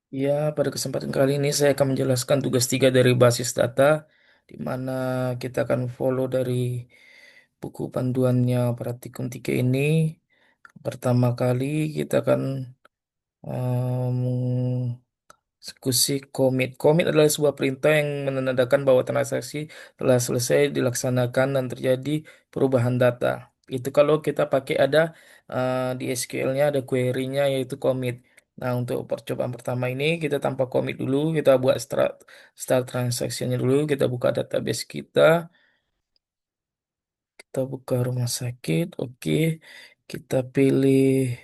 Ya, pada kesempatan kali ini saya akan menjelaskan tugas 3 dari basis data, di mana kita akan follow dari buku panduannya praktikum 3 ini. Pertama kali kita akan eksekusi komit. Komit adalah sebuah perintah yang menandakan bahwa transaksi telah selesai dilaksanakan dan terjadi perubahan data. Itu kalau kita pakai ada di SQL-nya ada query-nya yaitu commit. Nah, untuk percobaan pertama ini kita tanpa commit dulu, kita buat start transaksinya dulu, kita buka database kita buka rumah sakit, oke. Kita pilih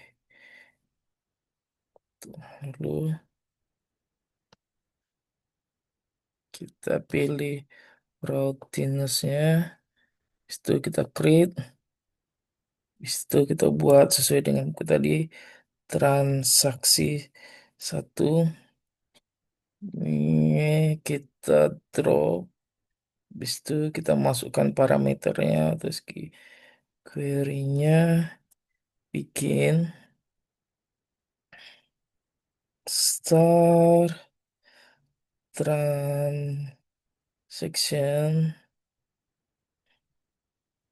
dulu, kita pilih routiness-nya. Itu kita create, itu kita buat sesuai dengan buku tadi transaksi satu. Ini kita drop, habis itu kita masukkan parameternya, terus query-nya bikin start transaction,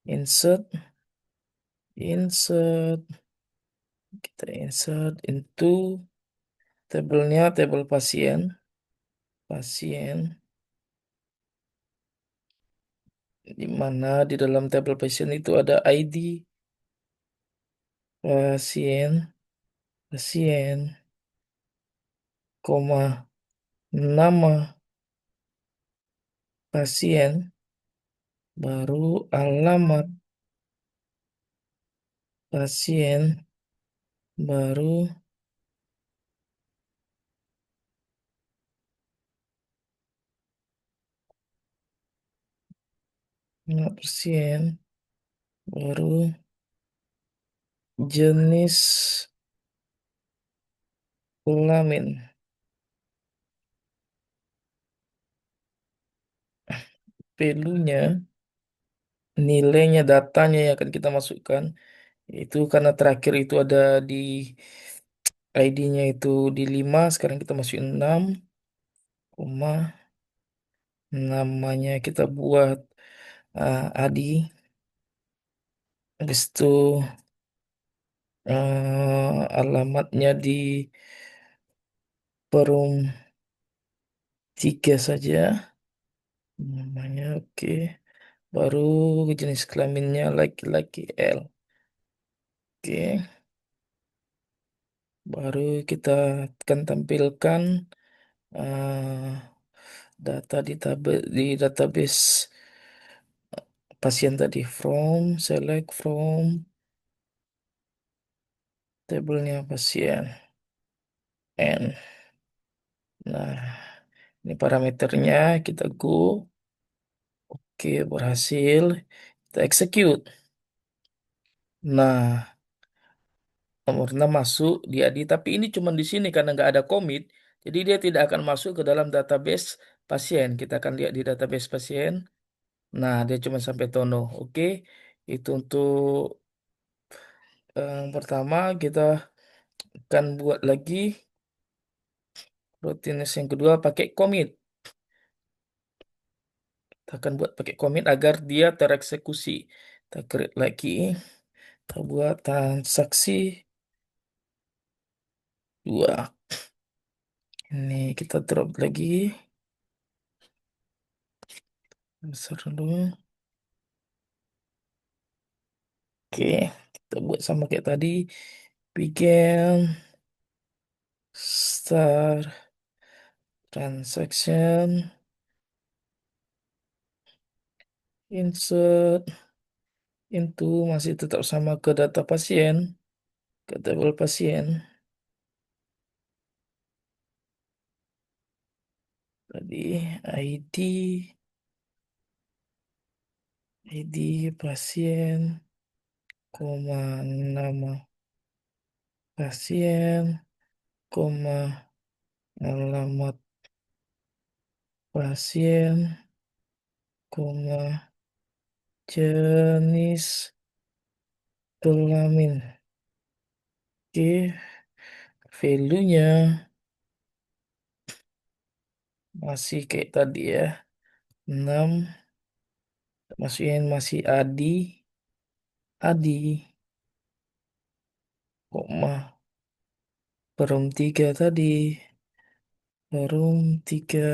insert, kita insert into tabelnya, tabel pasien, di mana di dalam tabel pasien itu ada ID pasien, pasien, koma, nama pasien, baru alamat pasien, baru nama pasien, baru jenis kelamin. Value-nya, nilainya, datanya yang akan kita masukkan. Itu karena terakhir itu ada di ID-nya itu di 5, sekarang kita masukin 6, koma, namanya kita buat Adi. Habis itu alamatnya di Perum 3 saja. Namanya oke. Baru jenis kelaminnya laki-laki L. Oke. Baru kita akan tampilkan eh, data di database pasien tadi. Select from tabelnya pasien N. Nah, ini parameternya kita go. Oke, berhasil. Kita execute. Nah, nomor 6 masuk di ID, tapi ini cuma di sini karena nggak ada commit, jadi dia tidak akan masuk ke dalam database pasien. Kita akan lihat di database pasien. Nah, dia cuma sampai tono. Oke, itu untuk yang pertama. Kita akan buat lagi rutinitas yang kedua pakai commit. Kita akan buat pakai commit agar dia tereksekusi. Kita create lagi, kita buat transaksi 2. Ini kita drop lagi, besar dulu. Oke, kita buat sama kayak tadi. Begin, start, transaction, insert, into, masih tetap sama ke data pasien, ke tabel pasien. Tadi ID, ID pasien, koma, nama pasien, koma, alamat pasien, koma, jenis kelamin. Oke, value-nya Masih kayak tadi ya. 6, masukin masih Adi, koma, perum 3 tadi, perum 3,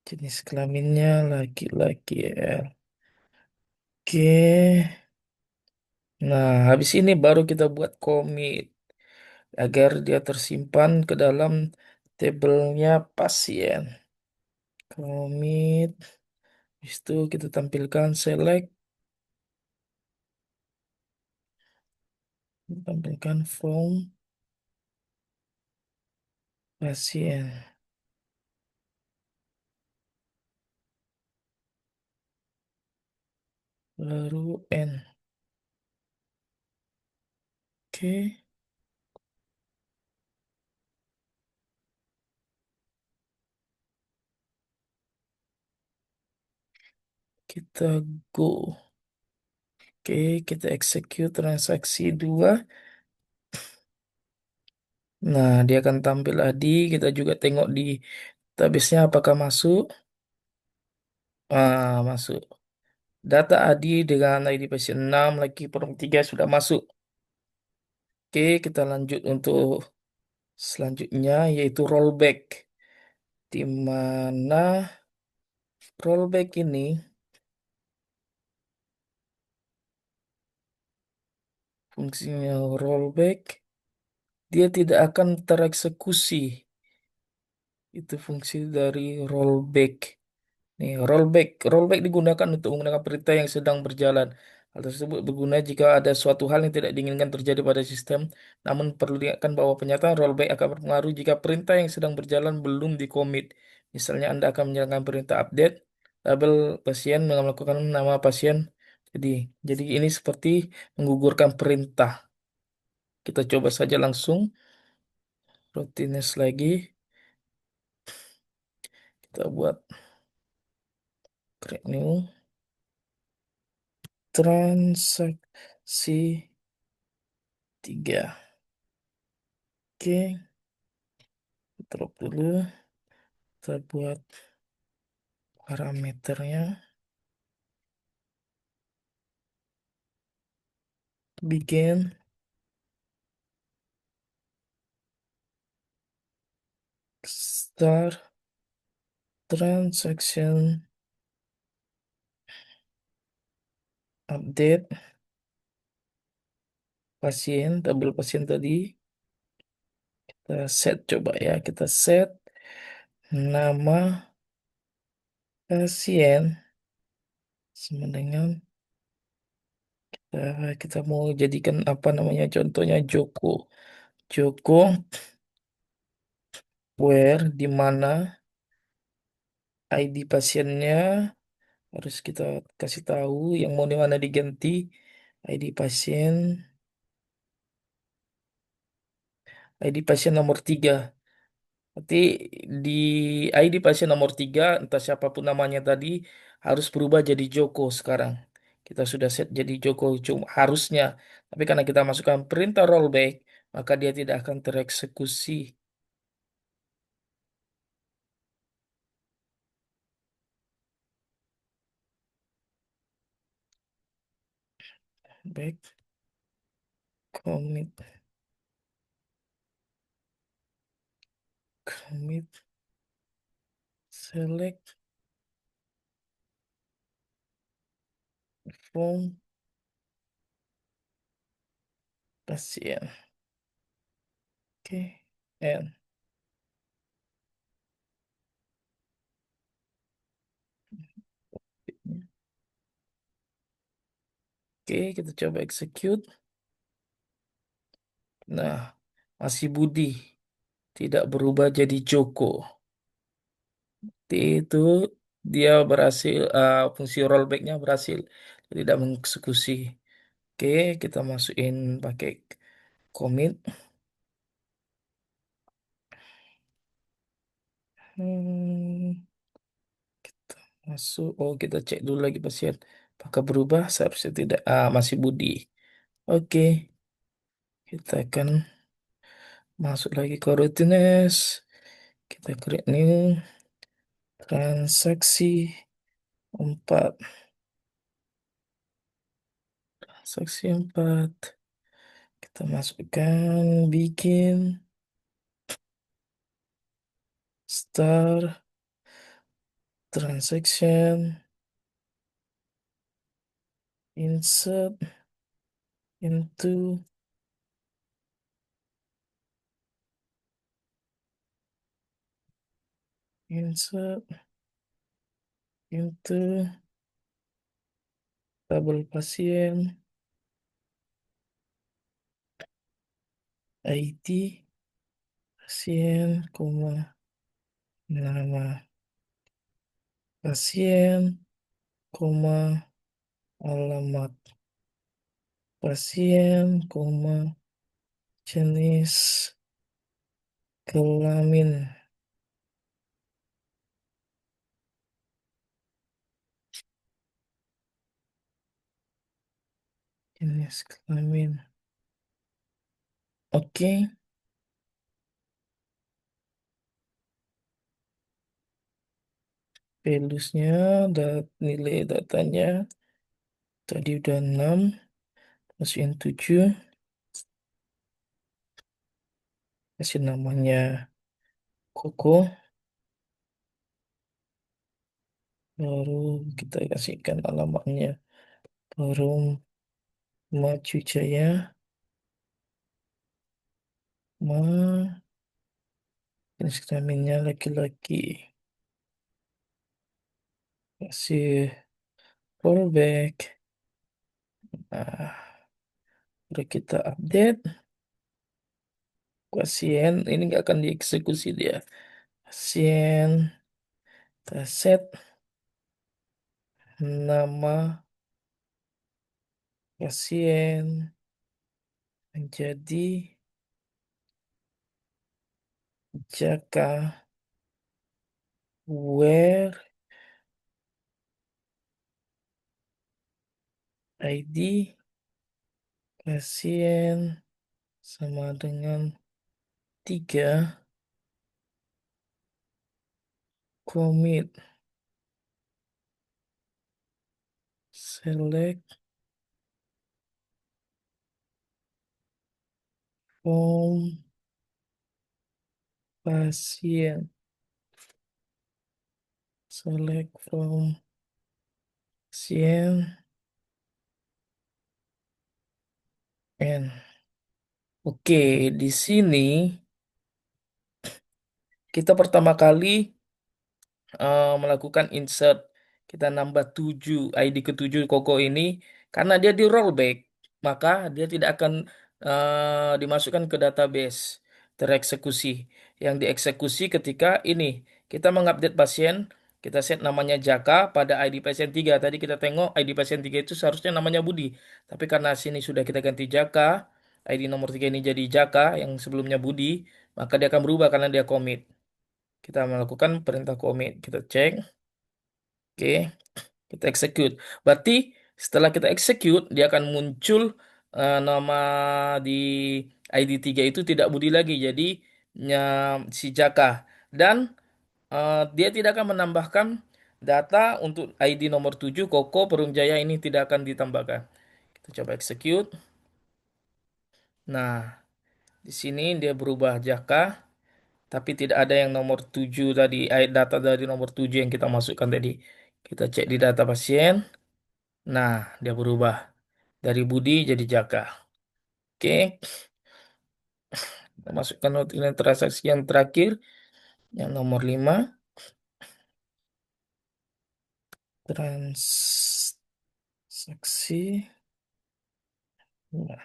jenis kelaminnya laki-laki ya. Oke, nah habis ini baru kita buat komit agar dia tersimpan ke dalam tabelnya pasien. Komit, habis itu kita tampilkan select, tampilkan form pasien, baru N. Oke, kita go. Oke, kita execute transaksi 2. Nah, dia akan tampil Adi. Kita juga tengok di database-nya apakah masuk. Masuk. Data Adi dengan ID pasien 6 lagi perum 3 sudah masuk. Oke, kita lanjut untuk selanjutnya yaitu rollback. Di mana rollback ini fungsinya rollback, dia tidak akan tereksekusi. Itu fungsi dari rollback. Nih, rollback digunakan untuk menggunakan perintah yang sedang berjalan. Hal tersebut berguna jika ada suatu hal yang tidak diinginkan terjadi pada sistem. Namun perlu diingatkan bahwa pernyataan rollback akan berpengaruh jika perintah yang sedang berjalan belum dikomit. Misalnya Anda akan menjalankan perintah update, label pasien, melakukan nama pasien. Jadi, jadi ini seperti menggugurkan perintah. Kita coba saja langsung. Routines lagi. Kita buat create new transaksi 3. Oke, drop dulu. Kita buat parameternya. Bikin start transaction update pasien, tabel pasien tadi. Kita set coba ya. Kita set nama pasien sama dengan kita mau jadikan apa namanya, contohnya Joko. Joko where di mana ID pasiennya harus kita kasih tahu yang mau di mana diganti. ID pasien, ID pasien nomor 3. Nanti di ID pasien nomor 3, entah siapapun namanya tadi, harus berubah jadi Joko sekarang. Kita sudah set jadi Joko, cuma harusnya. Tapi karena kita masukkan perintah rollback, maka dia tidak akan tereksekusi. Back, commit, commit, select, form, pasien. Oke, and. Oke, kita coba execute. Nah, masih Budi. Tidak berubah jadi Joko. Itu dia berhasil, fungsi rollbacknya berhasil, tidak mengeksekusi. Oke, kita masukin pakai commit. Hmm, Masuk. Oh, kita cek dulu lagi pasien. Apakah berubah? Seharusnya tidak. Masih Budi. Oke, kita akan masuk lagi ke routines. Kita create new. Transaksi 4. Transaksi 4. Kita masukkan, bikin, start, transaction, insert, into, insert, into, tabel pasien, ID, pasien, koma, nama pasien, koma, alamat pasien, koma, jenis kelamin, jenis kelamin. Oke, values-nya, nilai datanya tadi udah 6, masukin 7, kasih namanya Koko, baru kita kasihkan alamatnya Perum Maju Jaya, Ma, jenis kelaminnya laki-laki, kasih rollback. Nah, udah kita update, pasien ini nggak akan dieksekusi dia. Pasien, kita set nama pasien menjadi Jaka, where ID pasien sama dengan 3, commit, select from pasien, select from pasien, and oke, di sini kita pertama kali melakukan insert. Kita nambah 7 ID ke-7 Koko ini karena dia di rollback, maka dia tidak akan dimasukkan ke database tereksekusi. Yang dieksekusi ketika ini kita mengupdate pasien, kita set namanya Jaka pada ID pasien 3. Tadi kita tengok ID pasien 3 itu seharusnya namanya Budi. Tapi karena sini sudah kita ganti Jaka, ID nomor 3 ini jadi Jaka yang sebelumnya Budi, maka dia akan berubah karena dia commit. Kita melakukan perintah commit. Kita cek. Oke, kita execute. Berarti setelah kita execute, dia akan muncul nama di ID 3 itu tidak Budi lagi. Jadi si Jaka. Dan dia tidak akan menambahkan data untuk ID nomor 7 Koko Perunjaya ini tidak akan ditambahkan. Kita coba execute. Nah, di sini dia berubah Jaka. Tapi tidak ada yang nomor 7 tadi, data dari nomor 7 yang kita masukkan tadi. Kita cek di data pasien. Nah, dia berubah dari Budi jadi Jaka. Oke, kita masukkan nilai transaksi yang terakhir, yang nomor 5. Transaksi. Nah,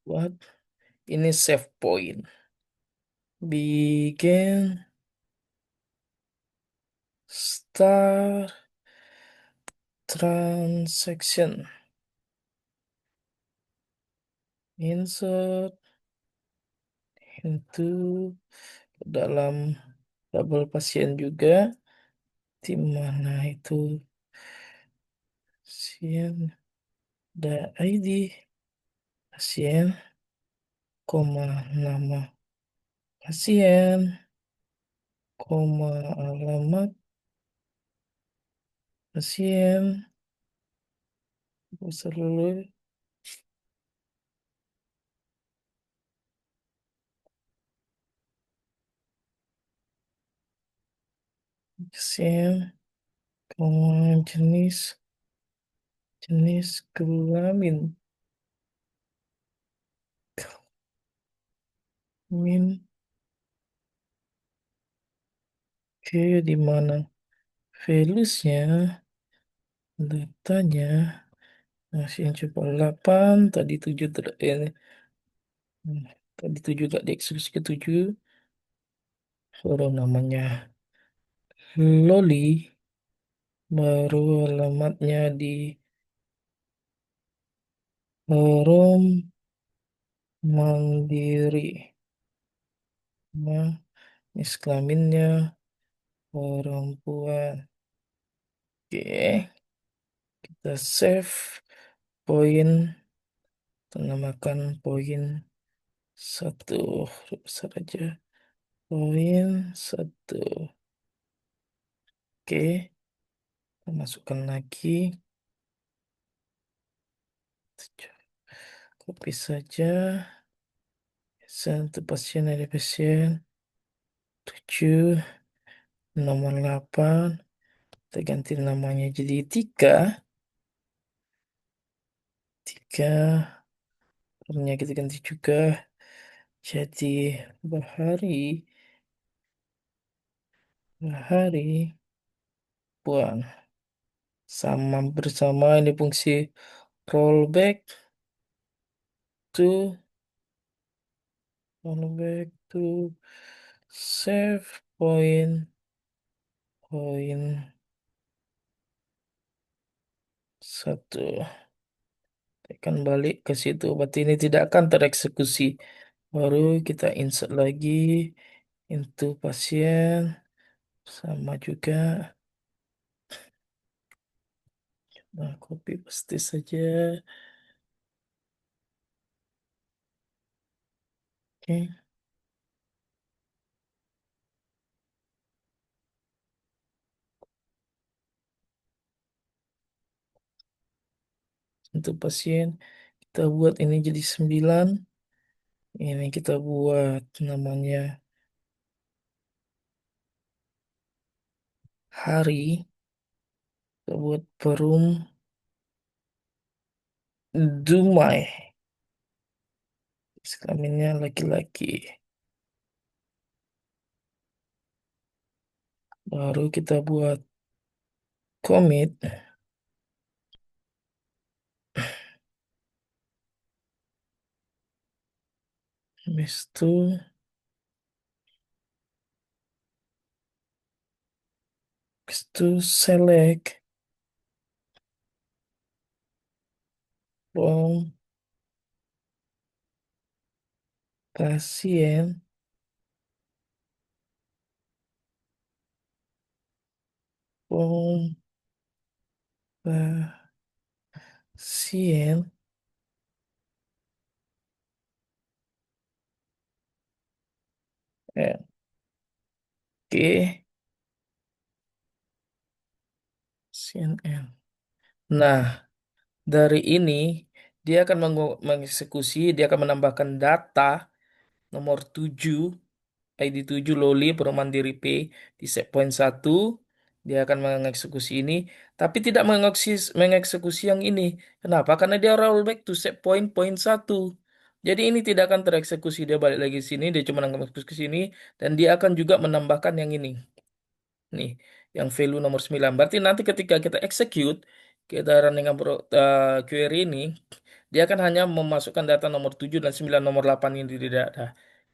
buat ini save point. Bikin start transaction. Insert into dalam tabel pasien juga. Di mana itu pasien, ada ID pasien, koma nama pasien, koma alamat pasien, besar dulu, pasien, koma jenis kelamin, kelamin, ke di mana values-nya, datanya, masih yang coba 8, tadi 7 hmm, tadi 7 gak dieksekusi ke 7, baru namanya Loli, baru alamatnya di Forum Mandiri, nah, jenis kelaminnya perempuan. Oke, kita save poin, namakan poin satu, besar aja, poin satu. Oke, kita masukkan lagi, copy saja, satu pasien ada pasien 7, nomor 8, kita ganti namanya jadi 3, 3, namanya kita ganti juga jadi Bahari, Bahari Puan. Sama bersama ini fungsi rollback to rollback to save point, poin satu, tekan balik ke situ, berarti ini tidak akan tereksekusi. Baru kita insert lagi into pasien, sama juga. Nah, copy paste saja. Oke, untuk pasien kita buat ini jadi 9. Ini kita buat namanya hari. Kita buat perum Dumai. Kelaminnya laki-laki. Baru kita buat komit. Habis itu select from pasien, from pasien, eh, oke, CNN. Nah, dari ini dia akan mengeksekusi, dia akan menambahkan data nomor 7, ID 7 Loli Mandiri P di set point 1. Dia akan mengeksekusi ini, tapi tidak mengeksekusi yang ini. Kenapa? Karena dia rollback to set point 1. Jadi ini tidak akan tereksekusi. Dia balik lagi sini, dia cuma mengeksekusi sini, dan dia akan juga menambahkan yang ini. Nih, yang value nomor 9. Berarti nanti ketika kita execute, kita running query ini, dia akan hanya memasukkan data nomor 7 dan 9, nomor 8 ini tidak ada.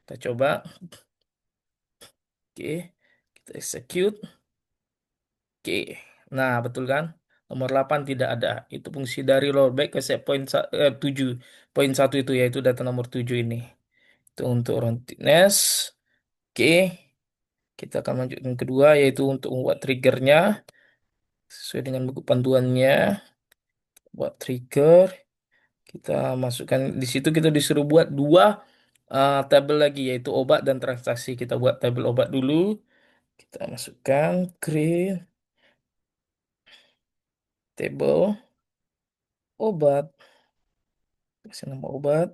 Kita coba. Oke, kita execute. Oke, nah betul kan? Nomor 8 tidak ada. Itu fungsi dari rollback ke set point 7. Poin 1 itu yaitu data nomor 7 ini. Itu untuk roundness. Oke, kita akan lanjut yang kedua yaitu untuk membuat triggernya sesuai dengan buku panduannya. Buat trigger, kita masukkan di situ, kita disuruh buat dua tabel lagi yaitu obat dan transaksi. Kita buat tabel obat dulu. Kita masukkan create table obat. Kasih nama obat.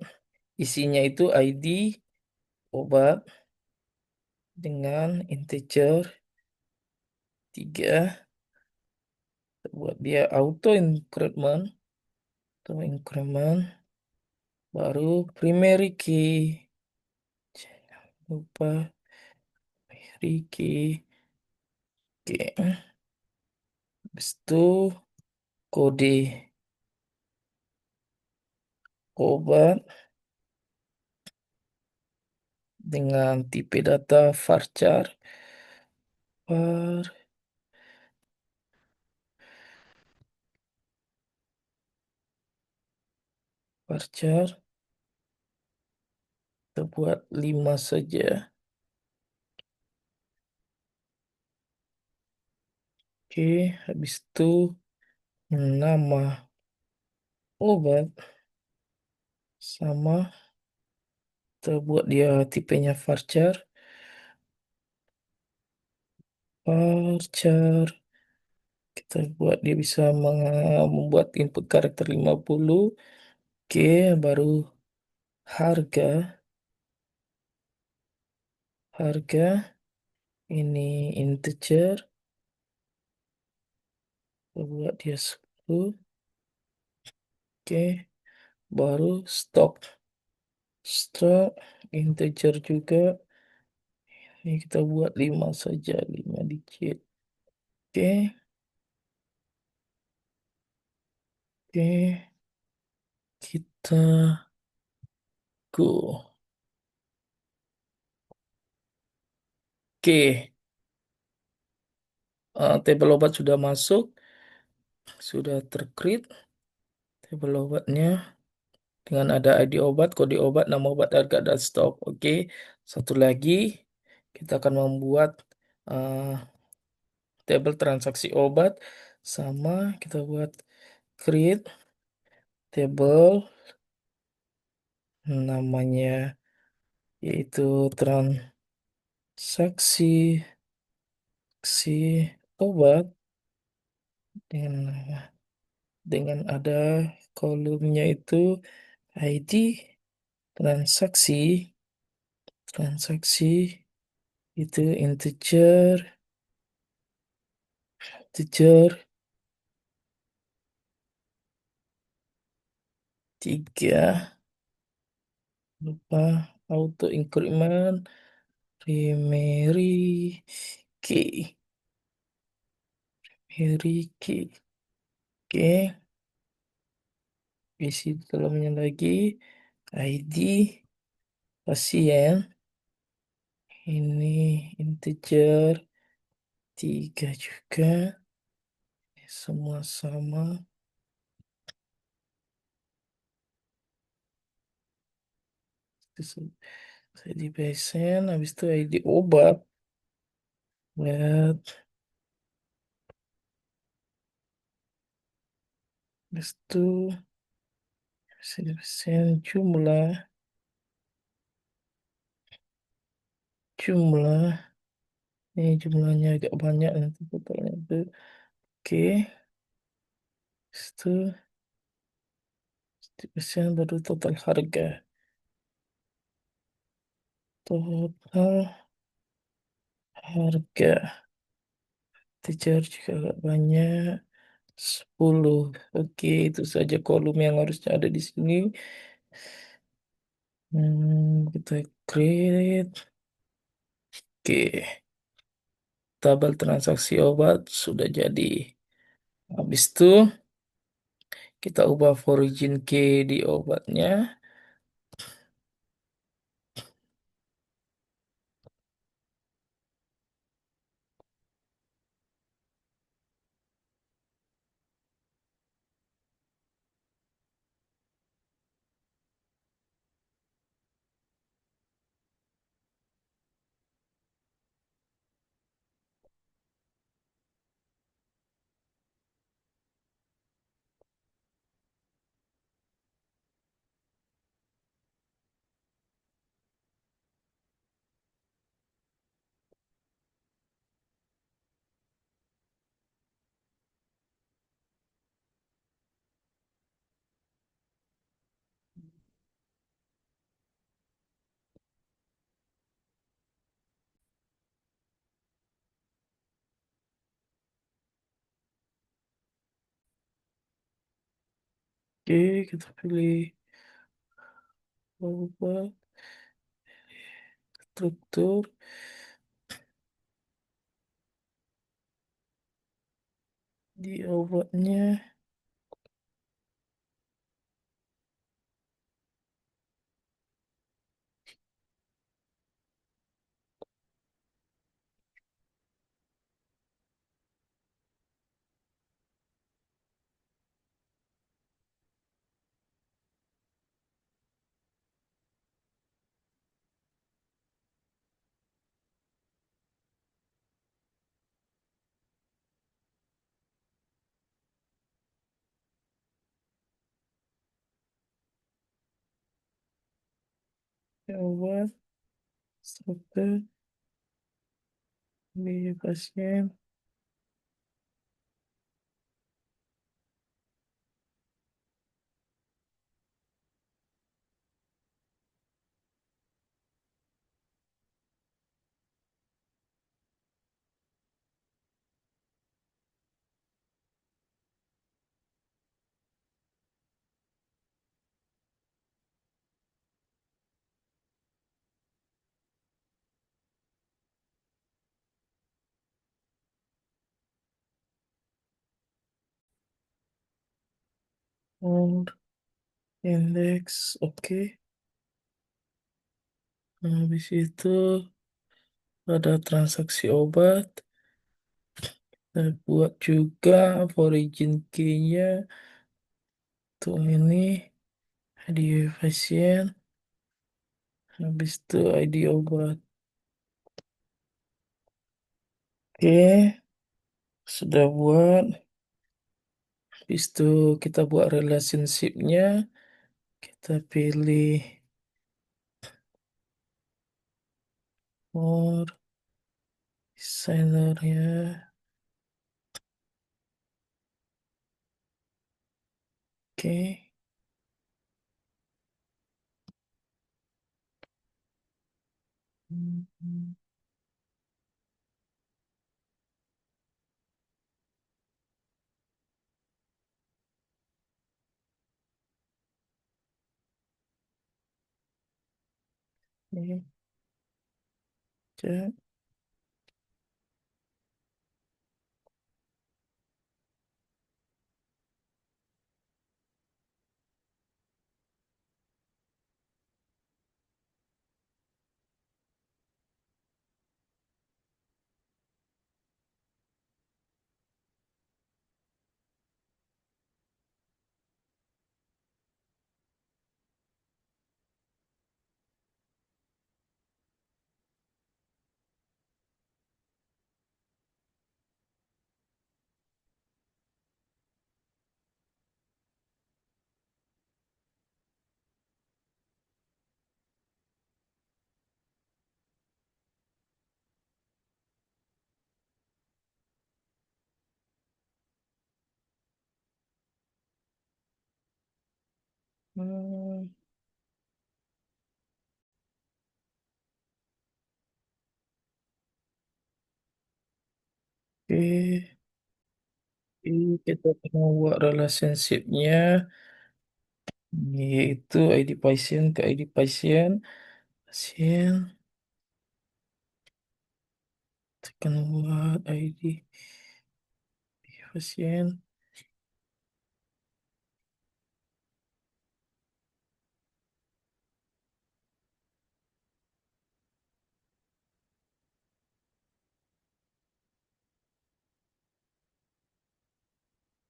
Isinya itu ID obat dengan integer 3. Kita buat dia auto increment atau increment baru primary key. Jangan lupa primary key. Oke. Habis itu kode obat dengan tipe data varchar. Var, varchar. Kita buat 5 saja. Oke, habis itu nama obat sama kita buat dia tipenya varchar. Varchar. Kita buat dia bisa membuat input karakter 50. Oke, baru harga. Harga ini integer. Kita buat dia 10. Oke, baru stok. Stok integer juga. Ini kita buat 5 saja, 5 digit. Oke, oke. Kita go. Oke, tabel obat sudah masuk, sudah tercreate tabel obatnya dengan ada ID obat, kode obat, nama obat, harga, dan stok. Oke, satu lagi kita akan membuat uh, tabel transaksi obat sama kita buat create table namanya yaitu transaksi si obat dengan ada kolomnya itu ID transaksi transaksi itu integer 3 lupa auto increment primary key primary key. Oke, isi dalamnya lagi ID pasien ini integer 3 juga, semua sama. Terus saya di pasien habis itu ID obat buat habis itu pasien jumlah ini jumlahnya agak banyak nanti totalnya itu. Oke, habis itu pasien baru total harga. Total harga tejar juga agak banyak 10. Oke, itu saja kolom yang harusnya ada di sini. Kita create. Oke, tabel transaksi obat sudah jadi. Habis itu kita ubah origin key di obatnya. Oke, kita pilih obat, struktur di obatnya. Obat, struktur di pasien. Oh, indeks, oke. Nah, habis itu ada transaksi obat. Kita buat juga origin key-nya. Tuh ini ID pasien. Habis itu ID obat. Oke, sudah buat. Habis itu kita buat relationship-nya. Kita pilih more designer-nya. Oke. Hmm, Oke, cek. Hmm, Oke. Ini kita mau buat relationship-nya, yaitu ID pasien ke ID pasien. Pasien, tekan buat ID pasien.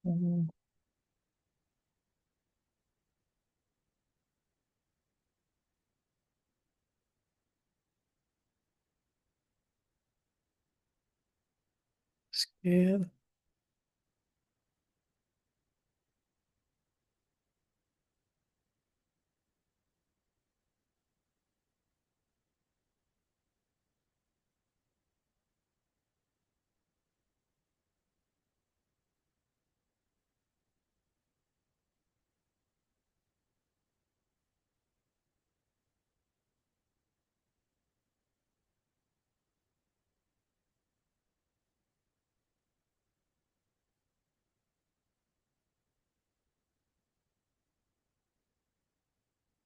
Hmm, Scale.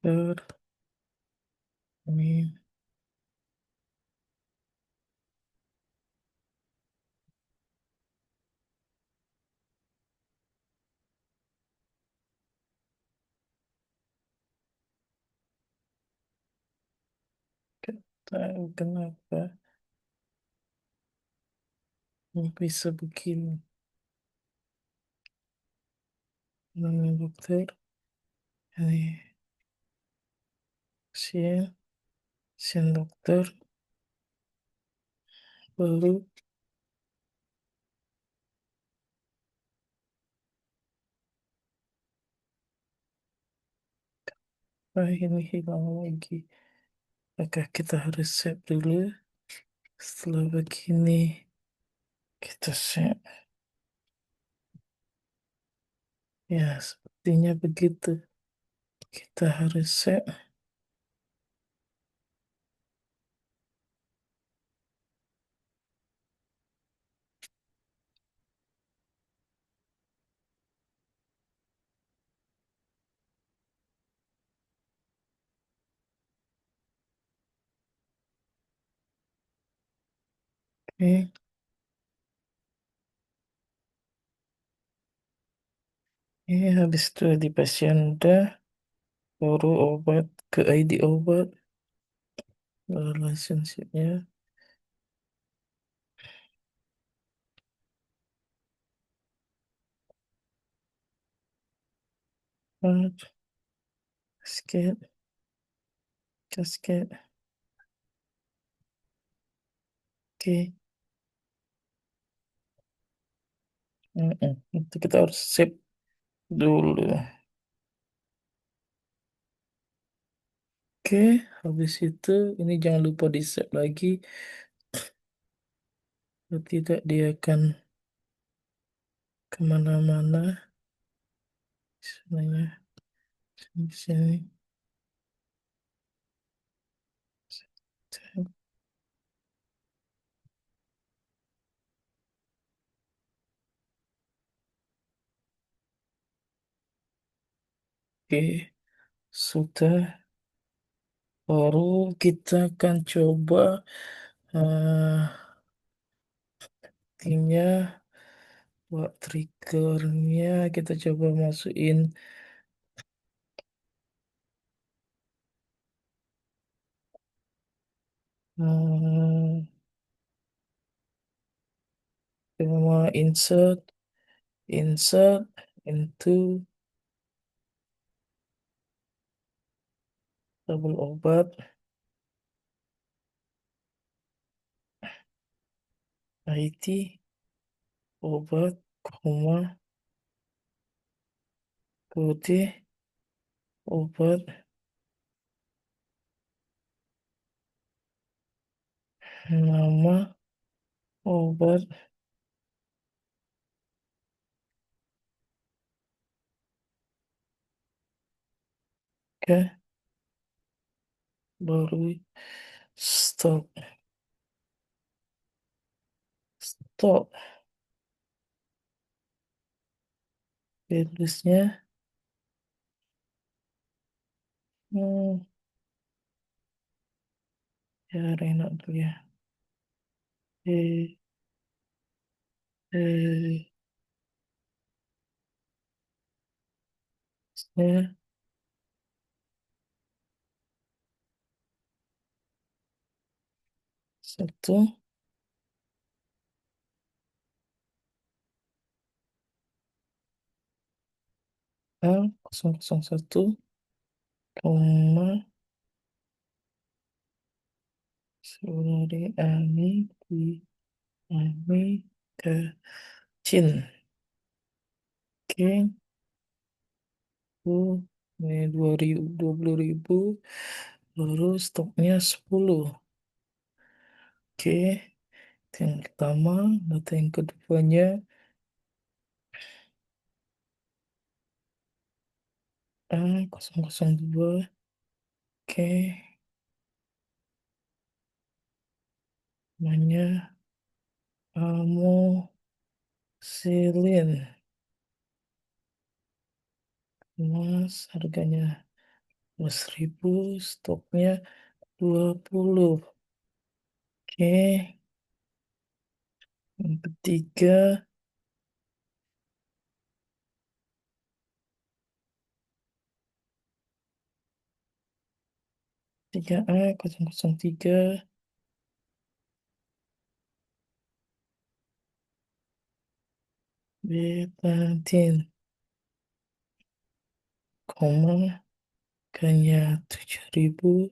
Dokter, ini tahu kenapa bisa begini. Namanya dokter, ini pasien, pasien dokter, baru, ini hilang lagi. Apakah kita harus save dulu? Setelah begini, kita save. Ya, sepertinya begitu. Kita harus save. Oke, ini habis itu di pasien udah, baru obat ke ID obat, relationship-nya, kasket, kasket, oke. Itu kita harus save dulu. Oke, habis itu ini jangan lupa di save lagi. Kalau tidak dia akan kemana-mana. Sebenarnya di sini. Oke, sudah. Baru kita akan coba eh intinya buat triggernya kita coba masukin eh coba insert insert into tabel obat IT obat koma kode obat nama obat ke baru stop stop virusnya hmm, ya enak dulu ya eh eh ya satu A 001 koma Saudari Ani di Ani ke Chin. Oke, ini 2020.000 baru stoknya 10. Oke, itu yang pertama. Data yang keduanya A 002. Oke, namanya amoxicillin. Mas harganya 12.000, stoknya 20. Oke, yang ketiga 3A003 betatin, koma, harganya 7.000,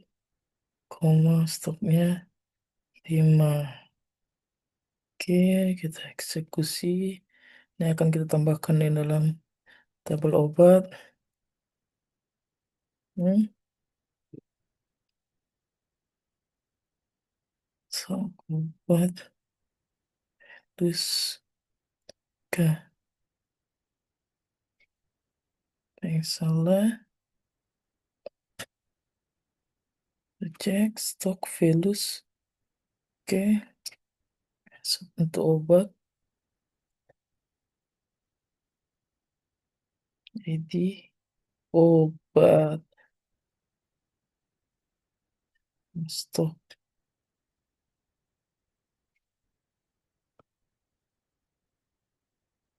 koma, stoknya 5. Oke, kita eksekusi. Ini akan kita tambahkan di dalam tabel obat. Hmm, so, obat, dus, ke, yang salah, cek stok velus. Oke, untuk obat, jadi obat, stok.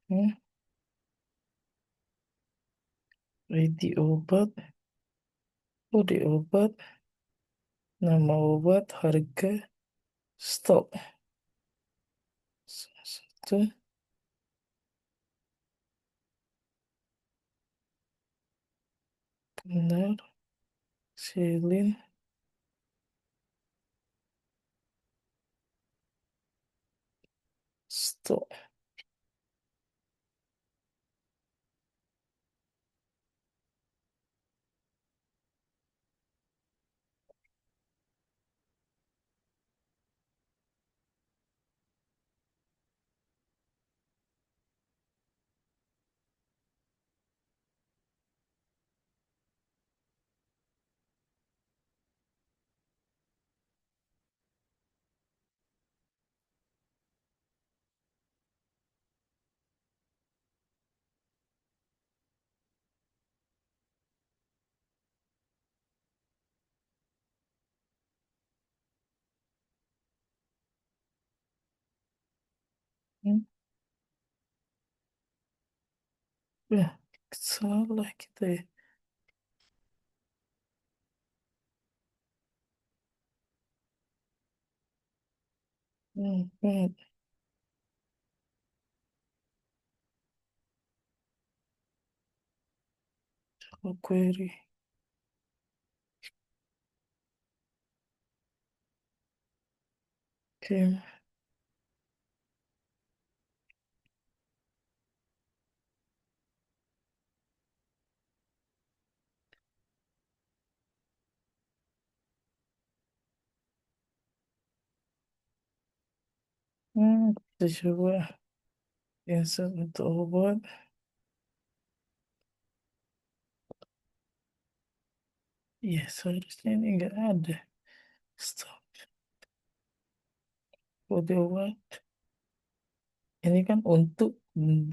Hmm, ready obat, kode obat, nama obat, harga, stok. Satu, benar, silin, stok. Hmm, ya, salah kita ya. Hmm, query. Oke, kita coba insert untuk obat. Iya, seharusnya ini nggak ada. Stop. Kode obat. Ini kan untuk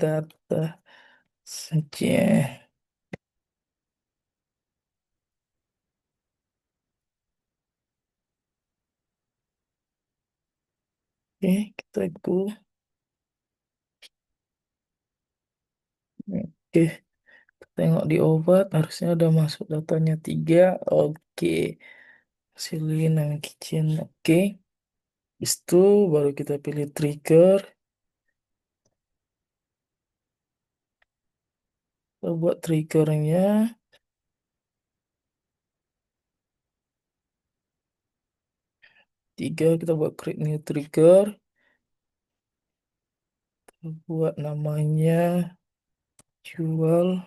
data saja. Oke, kita go. Oke, tengok di obat. Harusnya ada masuk datanya 3. Oke, silin dan kitchen. Oke, habis itu baru kita pilih trigger. Kita buat triggernya. 3, kita buat create new trigger. Kita buat namanya jual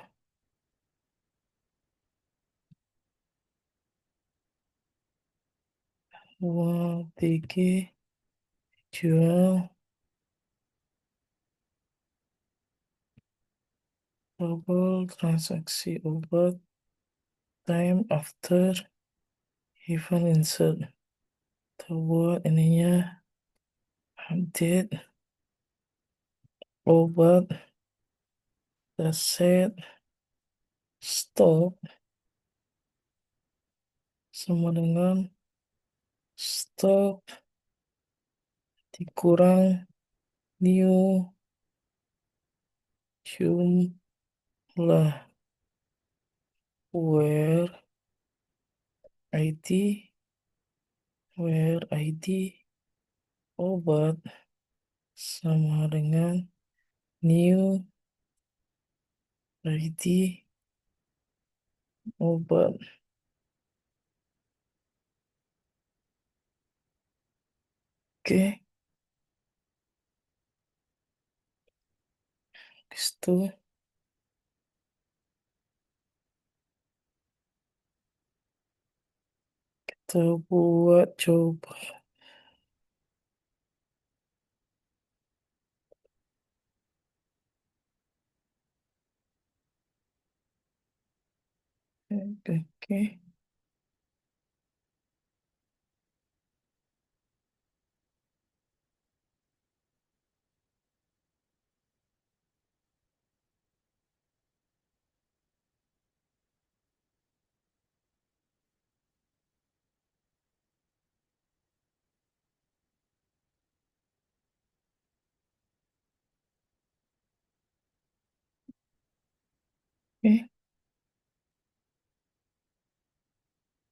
uang TG, jual double transaksi obat, time after event insert. Kita buat ininya update obat, kita set stop. sama dengan stok dikurang new jumlah where ID obat sama dengan new ID obat. Oke, di situ kita buat coba. Oke, oke.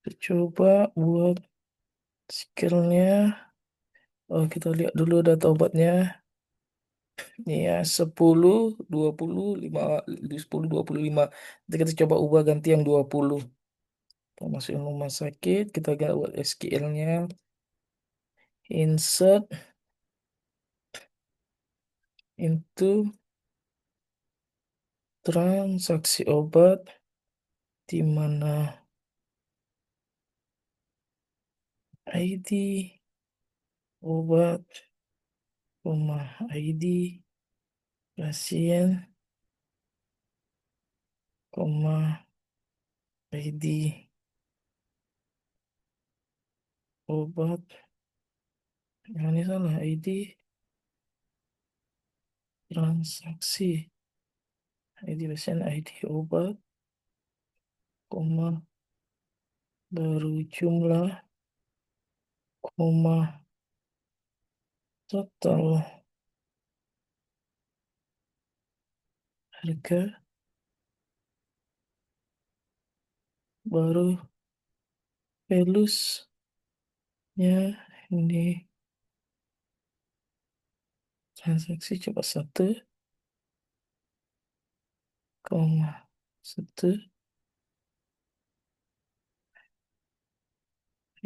Kita coba buat skillnya. Oh, kita lihat dulu data obatnya. Ini ya 10, 20, 5, 10, 25. Nanti kita coba ubah ganti yang 20. Kita masukin rumah sakit, kita buat SQL-nya. Insert into transaksi obat di mana ID obat, ID pasien, ID obat. Yang ini salah, ID transaksi, ID pasien, ID obat, koma, baru jumlah, koma, total harga, baru values-nya ini transaksi coba 1,1,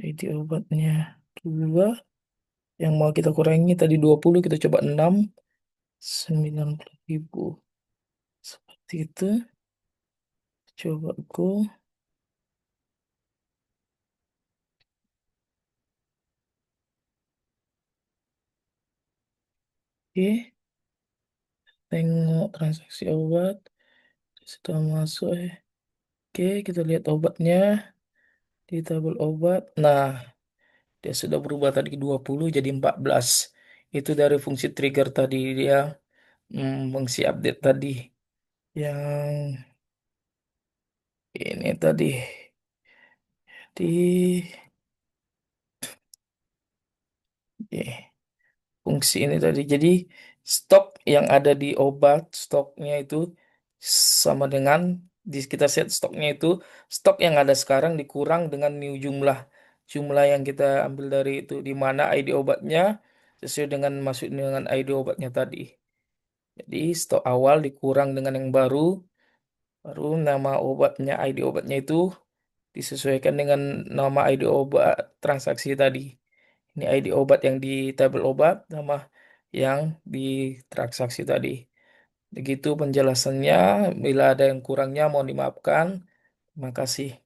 ID obatnya 2, yang mau kita kurangi tadi 20, kita coba 6, 90.000. Seperti itu. Coba aku. Oke, tengok transaksi obat. Sudah masuk. Oke, kita lihat obatnya di tabel obat. Nah, dia sudah berubah tadi 20 jadi 14. Itu dari fungsi trigger tadi dia mengisi update tadi. Yang ini tadi di fungsi ini tadi. Jadi stok yang ada di obat, stoknya itu sama dengan di kita set stoknya itu stok yang ada sekarang dikurang dengan new jumlah yang kita ambil dari itu di mana ID obatnya sesuai dengan masuk dengan ID obatnya tadi. Jadi stok awal dikurang dengan yang baru, baru nama obatnya ID obatnya itu disesuaikan dengan nama ID obat transaksi tadi. Ini ID obat yang di tabel obat sama yang di transaksi tadi. Begitu penjelasannya. Bila ada yang kurangnya mohon dimaafkan. Terima kasih.